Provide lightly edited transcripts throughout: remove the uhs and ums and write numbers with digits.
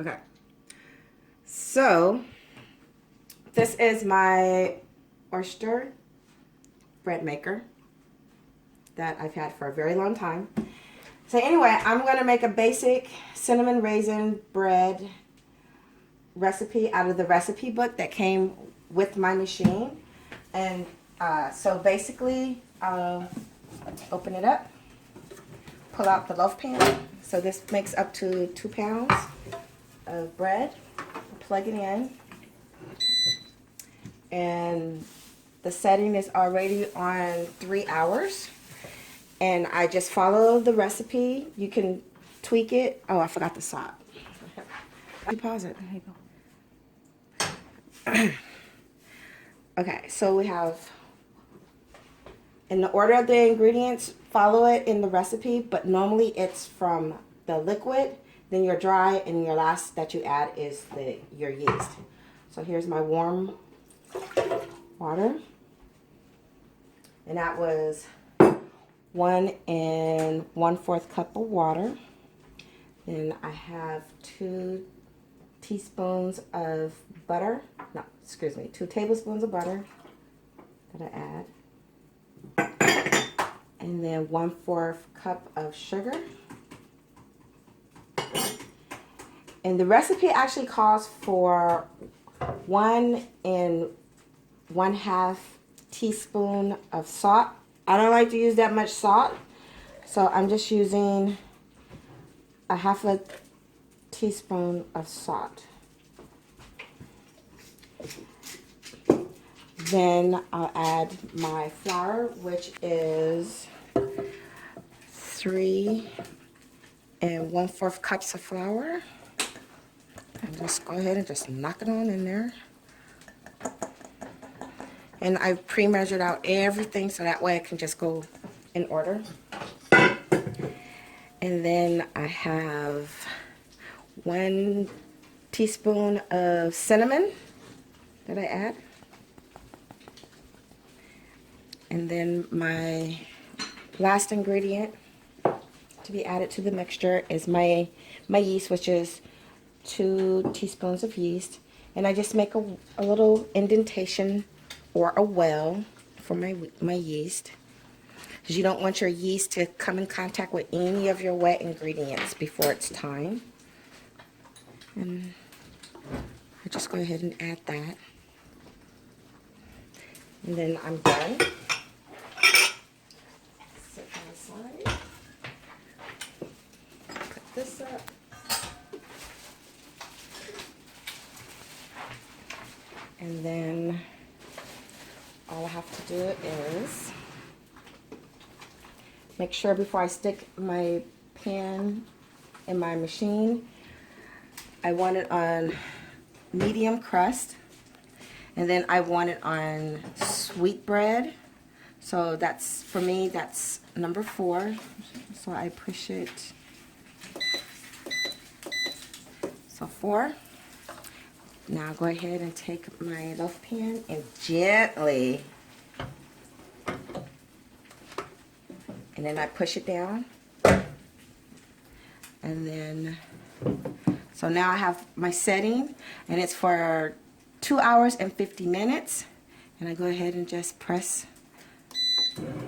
Okay. So, this is my Oster bread maker that I've had for a very long time. So anyway, I'm going to make a basic cinnamon raisin bread recipe out of the recipe book that came with my machine. And so basically, I'll open it up, pull out the loaf pan. So this makes up to 2 pounds of bread. Plug it in. And the setting is already on 3 hours. And I just follow the recipe. You can tweak it. Oh, I forgot the salt. You pause it. There you go. Okay, so we have, in the order of the ingredients, follow it in the recipe, but normally it's from the liquid, then your dry, and your last that you add is your yeast. So here's my warm water. And that was 1 1/4 cup of water. Then I have 2 teaspoons of butter. No, excuse me, 2 tablespoons of butter that I add. And then 1/4 cup of sugar. And the recipe actually calls for 1 1/2 teaspoon of salt. I don't like to use that much salt, so I'm just using a 1/2 teaspoon of salt. Then I'll add my flour, which is 3 1/4 cups of flour. And just go ahead and just knock it on in there. And I've pre-measured out everything so that way I can just go in order. And then I have 1 teaspoon of cinnamon that I add. And then my last ingredient to be added to the mixture is my yeast, which is 2 teaspoons of yeast. And I just make a little indentation or a well for my yeast, because you don't want your yeast to come in contact with any of your wet ingredients before it's time. And I just go ahead and add that. And then I'm done. Set that aside. Put this up. And then all I have to do is make sure before I stick my pan in my machine, I want it on medium crust. And then I want it on sweet bread. So that's, for me, that's number 4. So I push it. So 4. Now go ahead and take my loaf pan and gently, and then I push it down. And then, so now I have my setting, and it's for 2 hours and 50 minutes. And I go ahead and just press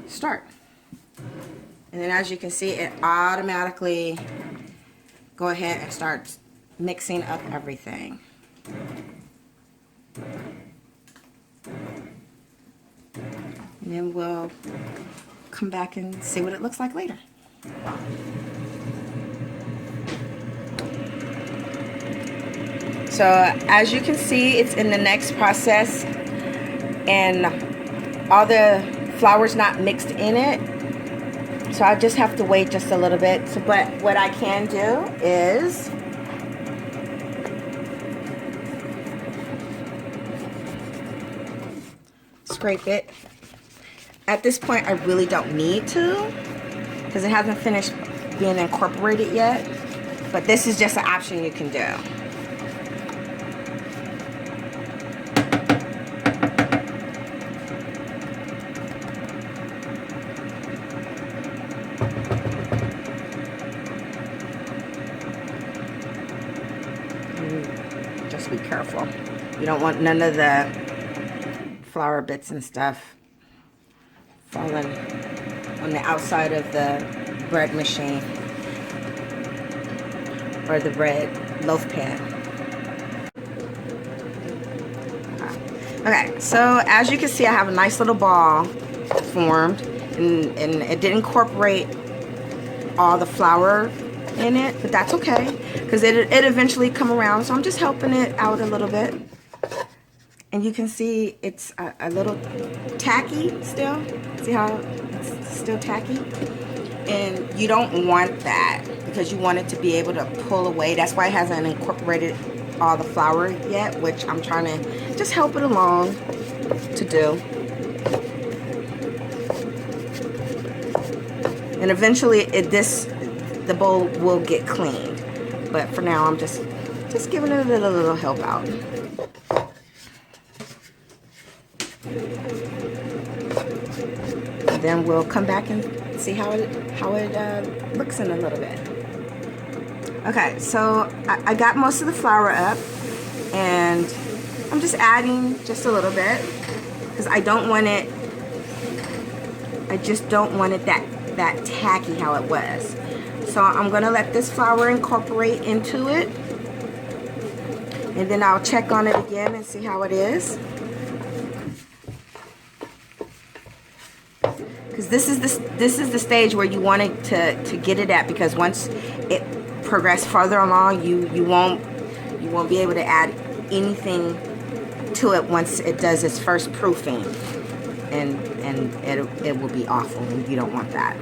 start. And then as you can see, it automatically go ahead and start mixing up everything. And then we'll come back and see what it looks like later. So as you can see, it's in the next process, and all the flour's not mixed in it. So I just have to wait just a little bit. So, but what I can do is scrape it. At this point, I really don't need to, because it hasn't finished being incorporated yet. But this is just an option you can do. just be careful. You don't want none of the flour bits and stuff falling on the outside of the bread machine or the bread loaf pan. Okay, so as you can see, I have a nice little ball formed, and it didn't incorporate all the flour in it, but that's okay because it eventually come around. So I'm just helping it out a little bit, and you can see it's a little tacky still. See how it's still tacky? And you don't want that because you want it to be able to pull away. That's why it hasn't incorporated all the flour yet, which I'm trying to just help it along to do. And eventually the bowl will get cleaned. But for now I'm just giving it a little help out. And then we'll come back and see how it looks in a little bit. Okay, so I got most of the flour up, and I'm just adding just a little bit because I don't want it. I just don't want it that tacky how it was. So I'm gonna let this flour incorporate into it, and then I'll check on it again and see how it is. Because this is the stage where you want it to get it at, because once it progress further along, you won't be able to add anything to it once it does its first proofing, and it will be awful, and you don't want that.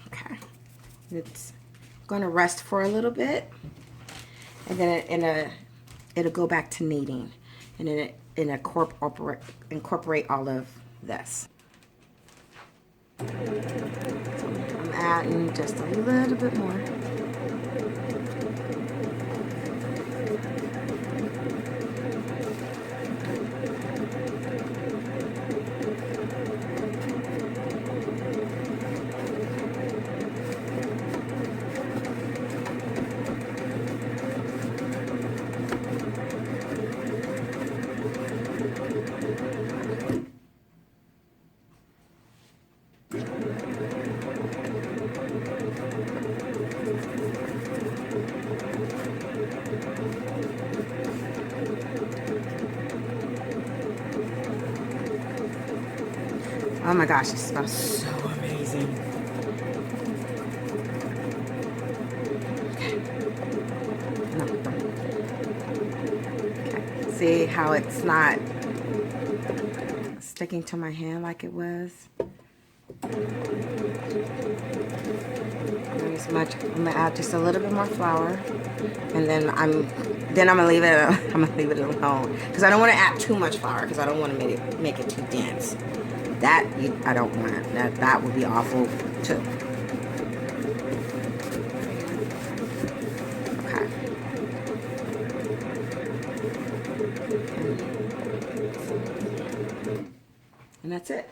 Okay, it's going to rest for a little bit, and then it'll go back to kneading, and then incorporate all of this. So I'm adding just a little bit more. Oh my gosh, it smells so amazing. Okay. See how it's not sticking to my hand like it was? Not as much. I'm gonna add just a little bit more flour, and then I'm gonna leave it. I'm gonna leave it alone because I don't want to add too much flour because I don't want to make it too dense. I don't want it. That would be awful too. Okay. And that's it.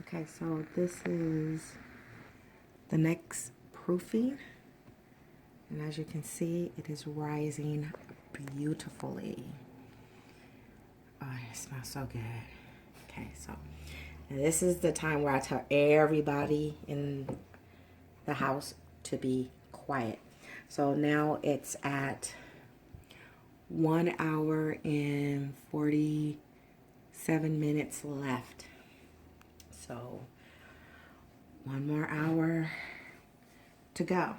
Okay, so this is the next proofing, and as you can see, it is rising beautifully. Oh, it smells so good. Okay, so this is the time where I tell everybody in the house to be quiet. So now it's at 1 hour and 47 minutes left. So 1 more hour to go,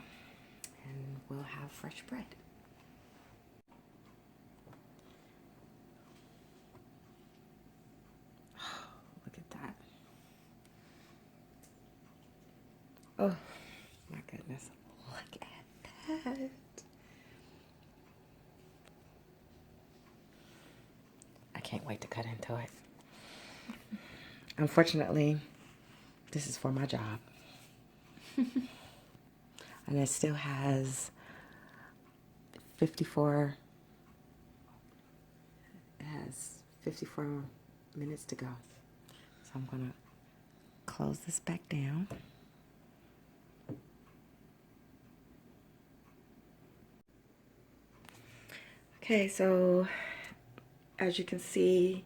and we'll have fresh bread. Look at that. Oh my goodness. Look at that. I can't wait to cut into it. Unfortunately, this is for my job. And it still has 54 minutes to go. So I'm gonna close this back down. Okay, so as you can see,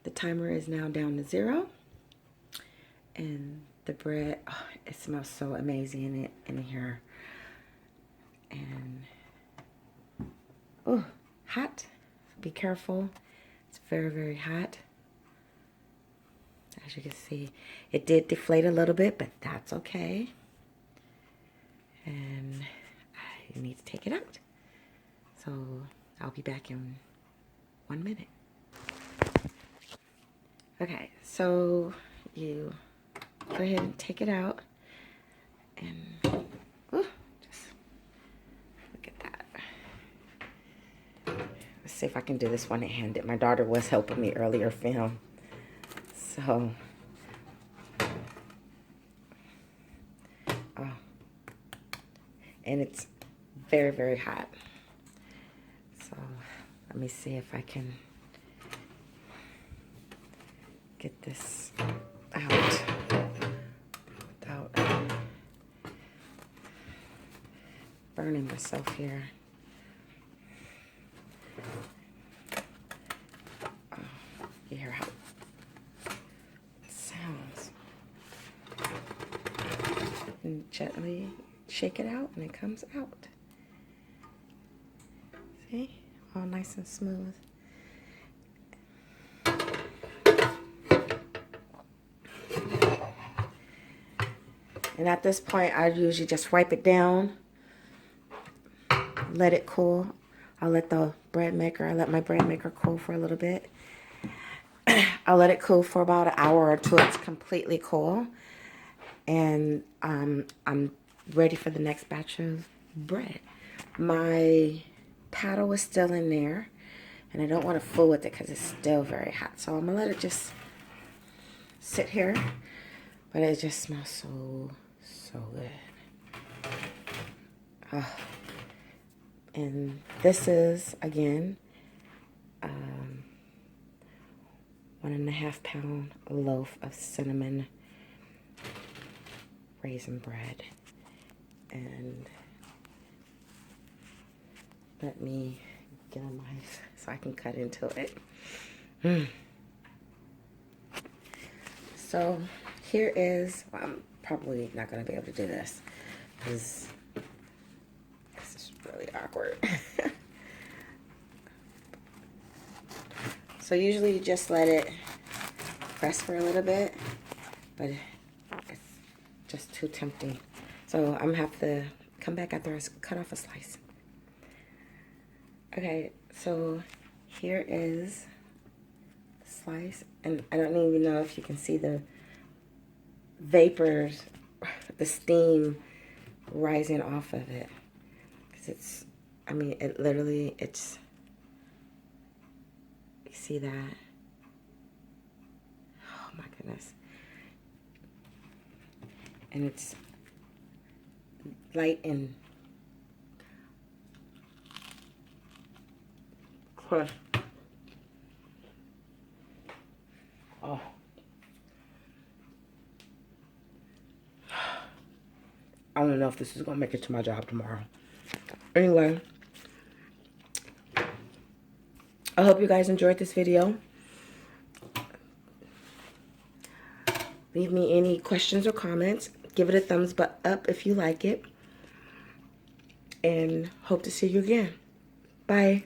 the timer is now down to 0. And the bread, oh, it smells so amazing in here. And, oh, hot. Be careful. It's very, very hot. As you can see, it did deflate a little bit, but that's okay. And I need to take it out. So I'll be back in 1 minute. Okay, so you go ahead and take it out. And, ooh, just look at that. Let's see if I can do this one-handed. My daughter was helping me earlier film. So, oh, and it's very, very hot. So, let me see if I can get this out without burning myself here. Oh, you hear how it sounds. And gently shake it out and it comes out. See? All nice and smooth. And at this point, I usually just wipe it down, let it cool. I let my bread maker cool for a little bit. I'll let it cool for about an hour or two. It's completely cool. And I'm ready for the next batch of bread. My paddle is still in there, and I don't want to fool with it because it's still very hot. So I'm going to let it just sit here. But it just smells so good. Oh. And this is, again, 1.5 pound loaf of cinnamon raisin bread. And let me get a knife so I can cut into it. So here is, well, I'm probably not going to be able to do this because this is really awkward. So usually you just let it press for a little bit, but it's just too tempting. So I'm going to have to come back after I cut off a slice. Okay, so here is the slice, and I don't even know if you can see the vapors, the steam rising off of it, because it's, I mean, it literally, it's, you see that? Oh my goodness. And it's light and crushed. Oh. I don't know if this is going to make it to my job tomorrow. Anyway, I hope you guys enjoyed this video. Leave me any questions or comments. Give it a thumbs up if you like it. And hope to see you again. Bye.